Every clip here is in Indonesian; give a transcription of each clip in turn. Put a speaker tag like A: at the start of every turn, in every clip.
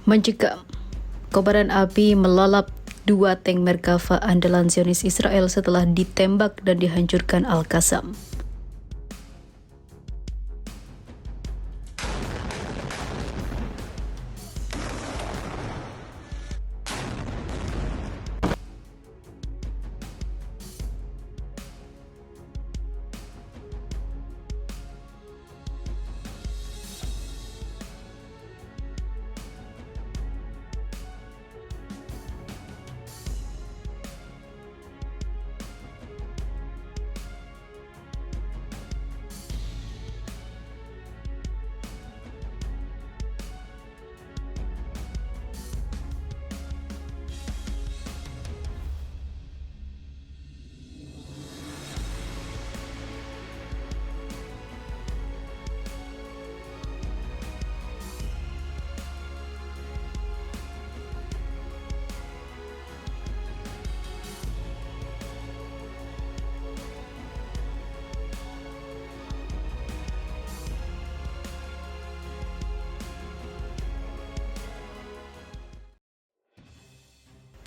A: Mencekam, kobaran api melalap dua tank Merkava andalan Zionis Israel setelah ditembak dan dihancurkan Al-Qassam.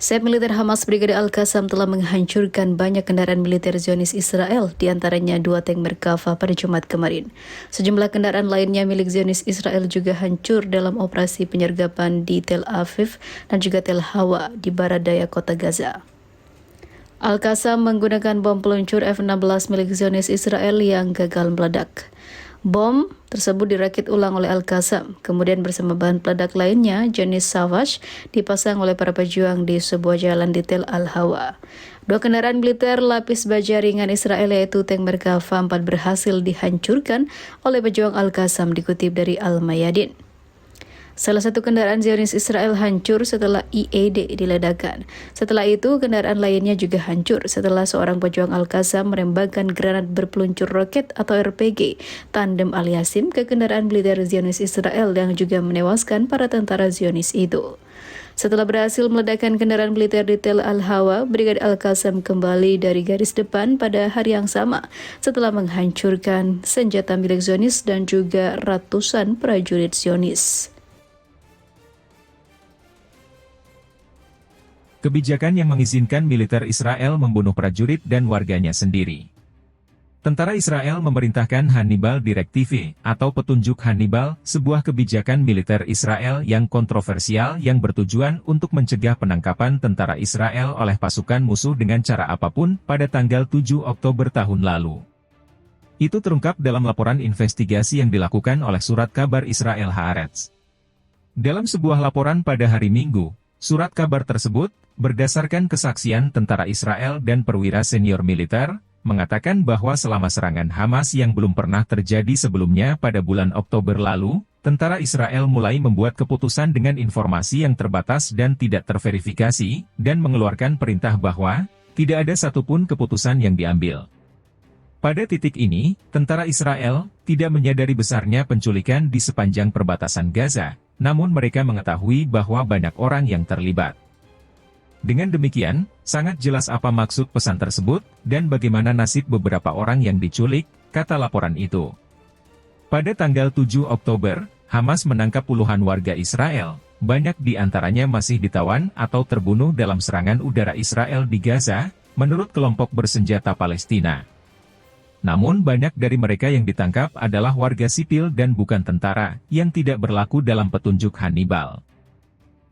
A: Sayap militer Hamas Brigade Al-Qassam telah menghancurkan banyak kendaraan militer Zionis Israel, diantaranya dua tank Merkava pada Jumat kemarin. Sejumlah kendaraan lainnya milik Zionis Israel juga hancur dalam operasi penyergapan di Tel Aviv dan juga Tel Hawa di barat daya kota Gaza. Al-Qassam menggunakan bom peluncur F-16 milik Zionis Israel yang gagal meledak. Bom tersebut dirakit ulang oleh Al-Qassam, kemudian bersama bahan peledak lainnya jenis Savage dipasang oleh para pejuang di sebuah jalan di Tel Al-Hawa. Dua kendaraan militer lapis baja ringan Israel yaitu tank Merkava 4 berhasil dihancurkan oleh pejuang Al-Qassam, dikutip dari Al-Mayadin. Salah satu kendaraan Zionis Israel hancur setelah IED diledakkan. Setelah itu, kendaraan lainnya juga hancur setelah seorang pejuang Al-Qassam menembakkan granat berpeluncur roket atau RPG tandem Al-Yasim ke kendaraan militer Zionis Israel yang juga menewaskan para tentara Zionis itu. Setelah berhasil meledakkan kendaraan militer di Tel Al-Hawa, Brigade Al-Qassam kembali dari garis depan pada hari yang sama setelah menghancurkan senjata milik Zionis dan juga ratusan prajurit Zionis.
B: Kebijakan yang mengizinkan militer Israel membunuh prajurit dan warganya sendiri. Tentara Israel memerintahkan Hannibal Directive, atau petunjuk Hannibal, sebuah kebijakan militer Israel yang kontroversial yang bertujuan untuk mencegah penangkapan tentara Israel oleh pasukan musuh dengan cara apapun pada tanggal 7 Oktober tahun lalu. Itu terungkap dalam laporan investigasi yang dilakukan oleh surat kabar Israel Haaretz. Dalam sebuah laporan pada hari Minggu, surat kabar tersebut, berdasarkan kesaksian tentara Israel dan perwira senior militer, mengatakan bahwa selama serangan Hamas yang belum pernah terjadi sebelumnya pada bulan Oktober lalu, tentara Israel mulai membuat keputusan dengan informasi yang terbatas dan tidak terverifikasi, dan mengeluarkan perintah bahwa, tidak ada satupun keputusan yang diambil. Pada titik ini, tentara Israel tidak menyadari besarnya penculikan di sepanjang perbatasan Gaza, namun mereka mengetahui bahwa banyak orang yang terlibat. Dengan demikian, sangat jelas apa maksud pesan tersebut, dan bagaimana nasib beberapa orang yang diculik, kata laporan itu. Pada tanggal 7 Oktober, Hamas menangkap puluhan warga Israel, banyak di antaranya masih ditawan atau terbunuh dalam serangan udara Israel di Gaza, menurut kelompok bersenjata Palestina. Namun banyak dari mereka yang ditangkap adalah warga sipil dan bukan tentara, yang tidak berlaku dalam petunjuk Hannibal.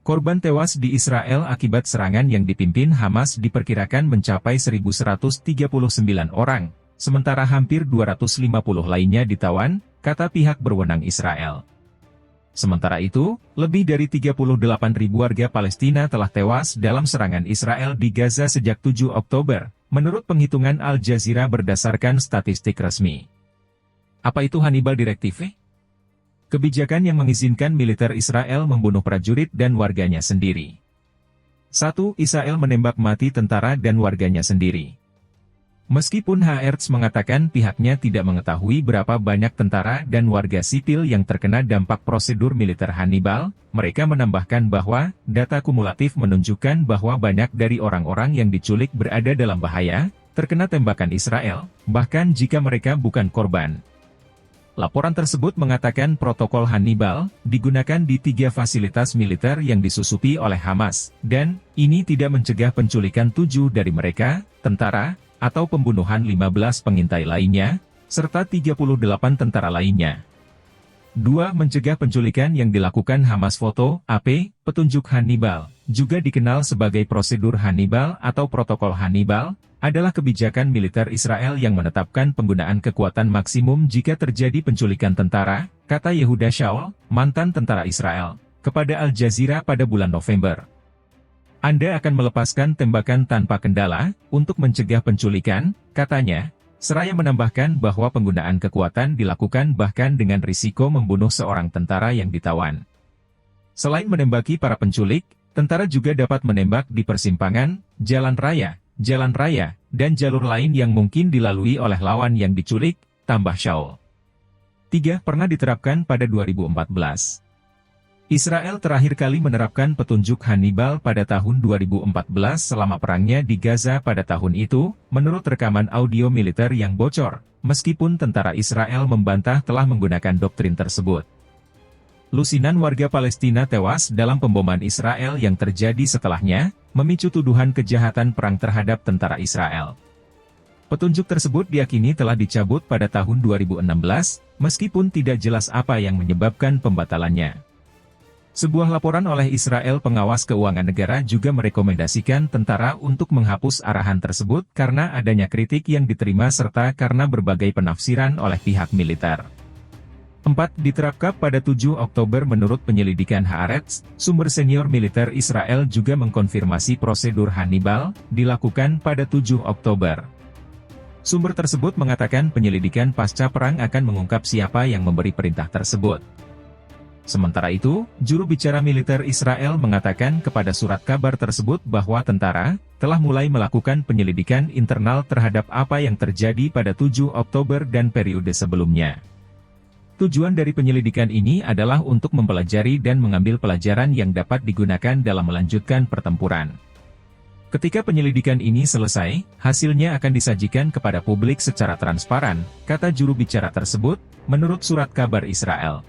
B: Korban tewas di Israel akibat serangan yang dipimpin Hamas diperkirakan mencapai 1.139 orang, sementara hampir 250 lainnya ditawan, kata pihak berwenang Israel. Sementara itu, lebih dari 38.000 warga Palestina telah tewas dalam serangan Israel di Gaza sejak 7 Oktober, menurut penghitungan Al Jazeera berdasarkan statistik resmi. Apa itu Hannibal Directive? Kebijakan yang mengizinkan militer Israel membunuh prajurit dan warganya sendiri. 1. Israel menembak mati tentara dan warganya sendiri. Meskipun Haaretz mengatakan pihaknya tidak mengetahui berapa banyak tentara dan warga sipil yang terkena dampak prosedur militer Hannibal, mereka menambahkan bahwa data kumulatif menunjukkan bahwa banyak dari orang-orang yang diculik berada dalam bahaya, terkena tembakan Israel, bahkan jika mereka bukan korban. Laporan tersebut mengatakan protokol Hannibal digunakan di 3 fasilitas militer yang disusupi oleh Hamas, dan ini tidak mencegah penculikan 7 dari mereka, tentara, atau pembunuhan 15 pengintai lainnya, serta 38 tentara lainnya. 2. Mencegah penculikan yang dilakukan Hamas. Foto, AP, petunjuk Hannibal, juga dikenal sebagai prosedur Hannibal atau protokol Hannibal, adalah kebijakan militer Israel yang menetapkan penggunaan kekuatan maksimum jika terjadi penculikan tentara, kata Yehuda Shaul, mantan tentara Israel, kepada Al Jazeera pada bulan November. Anda akan melepaskan tembakan tanpa kendala, untuk mencegah penculikan, katanya, seraya menambahkan bahwa penggunaan kekuatan dilakukan bahkan dengan risiko membunuh seorang tentara yang ditawan. Selain menembaki para penculik, tentara juga dapat menembak di persimpangan, jalan raya, dan jalur lain yang mungkin dilalui oleh lawan yang diculik, tambah Shaul. 3. Pernah diterapkan pada 2014. Israel terakhir kali menerapkan petunjuk Hannibal pada tahun 2014 selama perangnya di Gaza pada tahun itu, menurut rekaman audio militer yang bocor, meskipun tentara Israel membantah telah menggunakan doktrin tersebut. Lusinan warga Palestina tewas dalam pemboman Israel yang terjadi setelahnya, memicu tuduhan kejahatan perang terhadap tentara Israel. Petunjuk tersebut diyakini telah dicabut pada tahun 2016, meskipun tidak jelas apa yang menyebabkan pembatalannya. Sebuah laporan oleh Israel Pengawas Keuangan Negara juga merekomendasikan tentara untuk menghapus arahan tersebut karena adanya kritik yang diterima serta karena berbagai penafsiran oleh pihak militer. 4. Diterapkan pada 7 Oktober. Menurut penyelidikan Haaretz, sumber senior militer Israel juga mengkonfirmasi prosedur Hannibal dilakukan pada 7 Oktober. Sumber tersebut mengatakan penyelidikan pasca perang akan mengungkap siapa yang memberi perintah tersebut. Sementara itu, juru bicara militer Israel mengatakan kepada surat kabar tersebut bahwa tentara telah mulai melakukan penyelidikan internal terhadap apa yang terjadi pada 7 Oktober dan periode sebelumnya. Tujuan dari penyelidikan ini adalah untuk mempelajari dan mengambil pelajaran yang dapat digunakan dalam melanjutkan pertempuran. Ketika penyelidikan ini selesai, hasilnya akan disajikan kepada publik secara transparan, kata juru bicara tersebut, menurut surat kabar Israel.